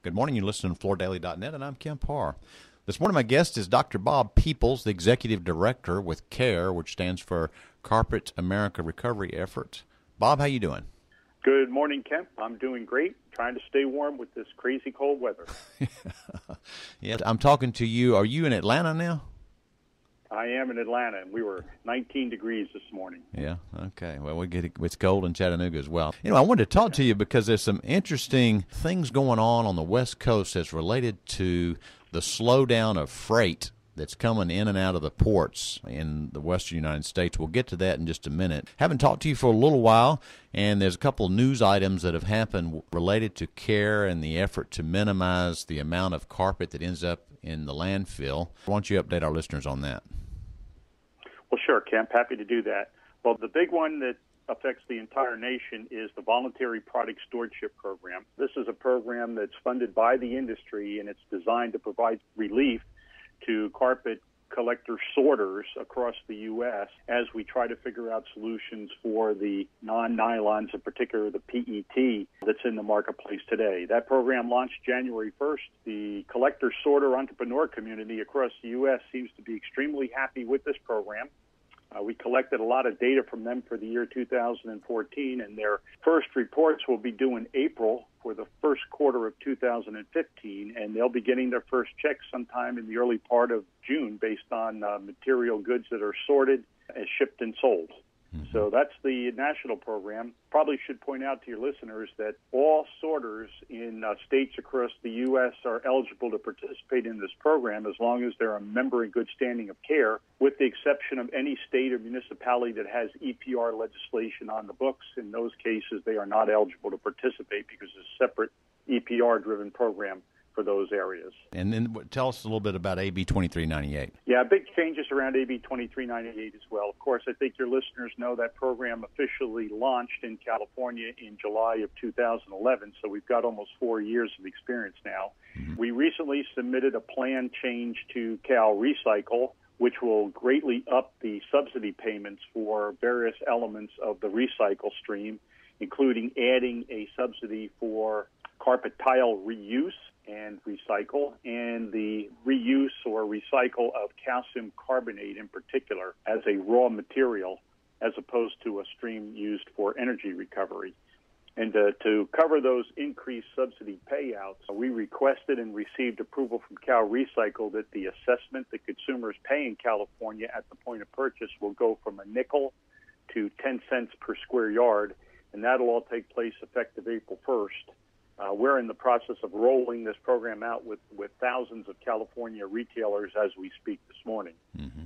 Good morning. You're listening to FloorDaily.net, and I'm Kemp Harr. This morning, my guest is Dr. Bob Peoples, the Executive Director with CARE, which stands for Carpet America Recovery Effort. Bob, how you doing? Good morning, Kemp. I'm doing great, trying to stay warm with this crazy cold weather. Yeah, I'm talking to you. Are you in Atlanta now? I am in Atlanta, and we were 19 degrees this morning. Yeah, okay. Well, it's cold in Chattanooga as well. I wanted to talk to you because there's some interesting things going on the West Coast as related to the slowdown of freight that's coming in and out of the ports in the western United States. We'll get to that in just a minute. Haven't talked to you for a little while, and there's a couple of news items that have happened related to CARE and the effort to minimize the amount of carpet that ends up in the landfill. Why don't you update our listeners on that? Well, sure, Kemp. Happy to do that. Well, the big one that affects the entire nation is the Voluntary Product Stewardship Program. This is a program that's funded by the industry, and it's designed to provide relief to carpet collector sorters across the U.S. as we try to figure out solutions for the non-nylons, in particular the PET that's in the marketplace today. That program launched January 1st. The collector sorter entrepreneur community across the U.S. seems to be extremely happy with this program. We collected a lot of data from them for the year 2014, and their first reports will be due in April for the first quarter of 2015, and they'll be getting their first checks sometime in the early part of June based on material goods that are sorted and shipped and sold. Mm-hmm. So that's the national program. Probably should point out to your listeners that all sorters in states across the U.S. are eligible to participate in this program as long as they're a member in good standing of CARE, with the exception of any state or municipality that has EPR legislation on the books. In those cases, they are not eligible to participate because it's a separate EPR-driven program for those areas. And then tell us a little bit about AB 2398. Yeah, big changes around AB 2398 as well. Of course, I think your listeners know that program officially launched in California in July of 2011, so we've got almost 4 years of experience now. Mm-hmm. We recently submitted a plan change to Cal Recycle, which will greatly up the subsidy payments for various elements of the recycle stream, including adding a subsidy for carpet tile reuse and recycle, and the reuse or recycle of calcium carbonate in particular as a raw material as opposed to a stream used for energy recovery. And to cover those increased subsidy payouts, we requested and received approval from Cal Recycle that the assessment that consumers pay in California at the point of purchase will go from a nickel to 10 cents per square yard, and that'll all take place effective April 1st. We're in the process of rolling this program out with thousands of California retailers as we speak this morning. Mm-hmm.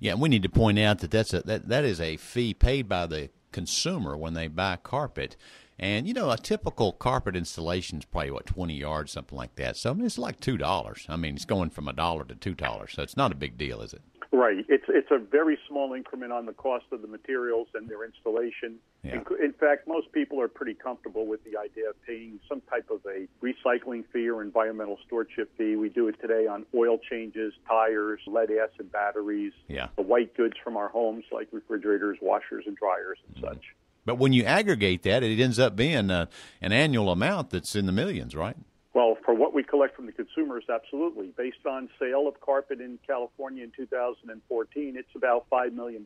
Yeah, and we need to point out that that is a fee paid by the consumer when they buy carpet. And, a typical carpet installation is probably, 20 yards, something like that. So, it's like $2. I mean, it's going from $1 to $2. So it's not a big deal, is it? Right. It's a very small increment on the cost of the materials and their installation. Yeah. In fact, most people are pretty comfortable with the idea of paying some type of a recycling fee or environmental stewardship fee. We do it today on oil changes, tires, lead-acid batteries, the white goods from our homes like refrigerators, washers, and dryers and such. But when you aggregate that, it ends up being an annual amount that's in the millions, right? Well, for what we collect from the consumers, absolutely. Based on sale of carpet in California in 2014, it's about $5 million,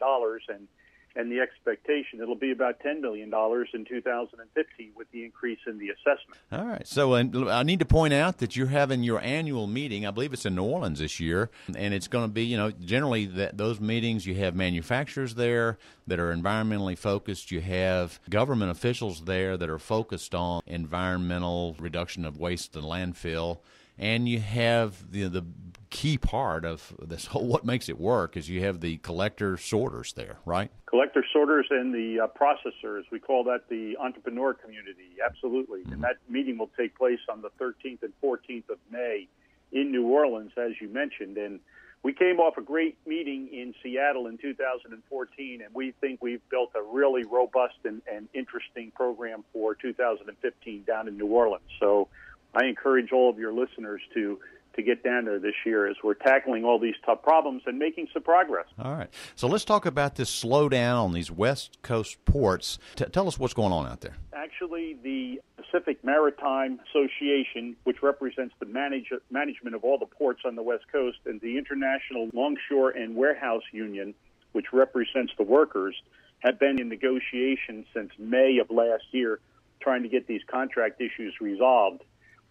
and the expectation it'll be about $10 million in 2015 with the increase in the assessment. All right. So I need to point out that you're having your annual meeting. I believe it's in New Orleans this year, and it's going to be, generally those meetings, you have manufacturers there that are environmentally focused. You have government officials there that are focused on environmental reduction of waste and landfill. And you have the key part of this whole, what makes it work is you have the collector sorters there, right? Collector sorters and the processors. We call that the entrepreneur community, absolutely. Mm-hmm. And that meeting will take place on the 13th and 14th of May in New Orleans, as you mentioned. And we came off a great meeting in Seattle in 2014, and we think we've built a really robust and interesting program for 2015 down in New Orleans. So I encourage all of your listeners to to get down there this year as we're tackling all these tough problems and making some progress. All right. So let's talk about this slowdown on these West Coast ports. Tell us what's going on out there. Actually, the Pacific Maritime Association, which represents the management of all the ports on the West Coast, and the International Longshore and Warehouse Union, which represents the workers, have been in negotiations since May of last year trying to get these contract issues resolved.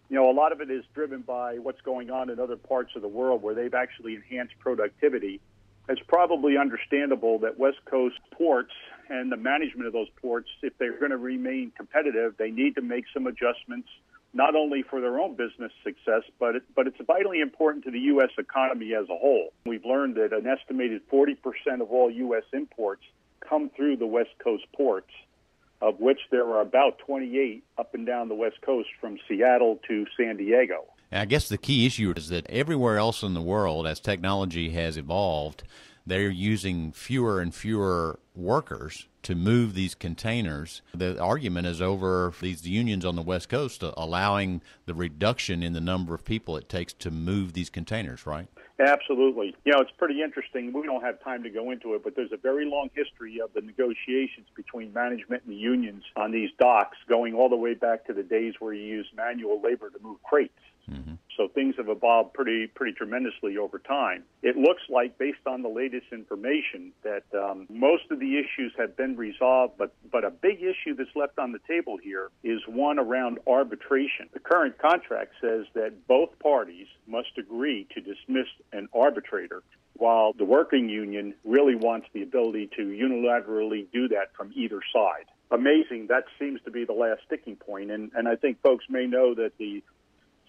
You know, a lot of it is driven by what's going on in other parts of the world where they've actually enhanced productivity. It's probably understandable that West Coast ports and the management of those ports, if they're going to remain competitive, they need to make some adjustments, not only for their own business success, but it's vitally important to the U.S. economy as a whole. We've learned that an estimated 40% of all U.S. imports come through the West Coast ports, of which there are about 28 up and down the West Coast from Seattle to San Diego. I guess the key issue is that everywhere else in the world, as technology has evolved, they're using fewer and fewer workers to move these containers. The argument is over these unions on the West Coast allowing the reduction in the number of people it takes to move these containers, right? Absolutely. You know, it's pretty interesting. We don't have time to go into it, but there's a very long history of the negotiations between management and the unions on these docks, going all the way back to the days where you used manual labor to move crates. Mm-hmm. So things have evolved pretty tremendously over time. It looks like, based on the latest information, that most of the issues have been resolved, but a big issue that's left on the table here is one around arbitration. The current contract says that both parties must agree to dismiss an arbitrator, while the working union really wants the ability to unilaterally do that from either side. Amazing. That seems to be the last sticking point, and I think folks may know that the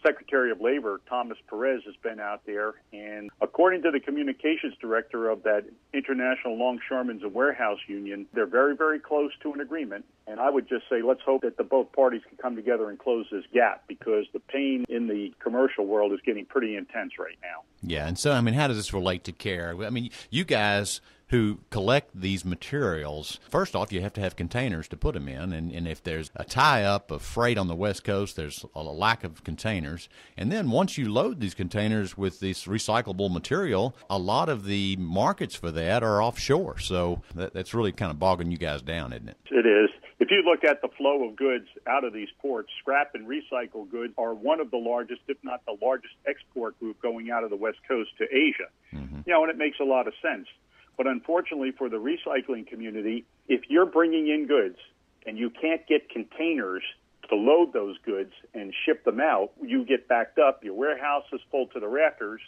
Secretary of Labor, Thomas Perez, has been out there, and according to the communications director of that International Longshoremen's and Warehouse Union, they're very, very close to an agreement. And I would just say let's hope that both parties can come together and close this gap, because the pain in the commercial world is getting pretty intense right now. Yeah, and so, I mean, how does this relate to care? I mean, you guys who collect these materials, first off, you have to have containers to put them in, and if there's a tie-up of freight on the West Coast, there's a lack of containers. And then once you load these containers with this recyclable material, a lot of the markets for that are offshore. So that's really kind of bogging you guys down, isn't it? It is. If you look at the flow of goods out of these ports, scrap and recycled goods are one of the largest, if not the largest, export group going out of the West Coast to Asia. Mm-hmm. You know, and it makes a lot of sense. But unfortunately for the recycling community, if you're bringing in goods and you can't get containers to load those goods and ship them out, you get backed up, your warehouse is full to the rafters,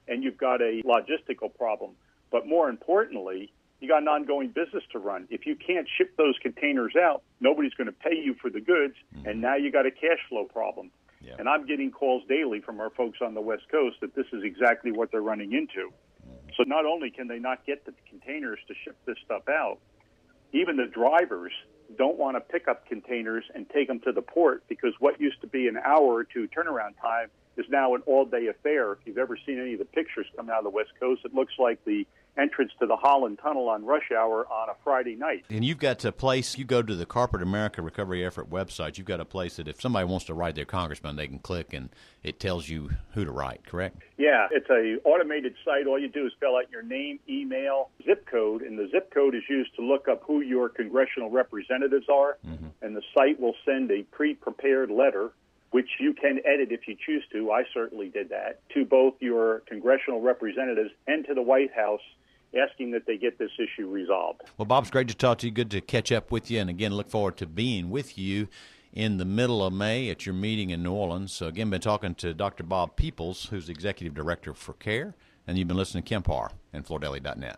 and you've got a logistical problem. But more importantly, you got an ongoing business to run. If you can't ship those containers out, nobody's going to pay you for the goods, and now you got a cash flow problem. Yeah. And I'm getting calls daily from our folks on the West Coast that this is exactly what they're running into. So not only can they not get the containers to ship this stuff out, even the drivers don't want to pick up containers and take them to the port, because what used to be an hour or two turnaround time is now an all-day affair. If you've ever seen any of the pictures coming out of the West Coast, it looks like the entrance to the Holland Tunnel on rush hour on a Friday night. And you've got a place, you go to the Corporate America Recovery Effort website, you've got a place that if somebody wants to write their congressman, they can click and it tells you who to write, correct? Yeah, it's a automated site. All you do is fill out your name, email, zip code, and the zip code is used to look up who your congressional representatives are, and the site will send a pre-prepared letter, which you can edit if you choose to. I certainly did that, to both your congressional representatives and to the White House, asking that they get this issue resolved. Well, Bob, it's great to talk to you. Good to catch up with you. And again, look forward to being with you in the middle of May at your meeting in New Orleans. So again, been talking to Dr. Bob Peoples, who's the Executive Director for CARE, and you've been listening to Kemp Harr and FloorDaily.net.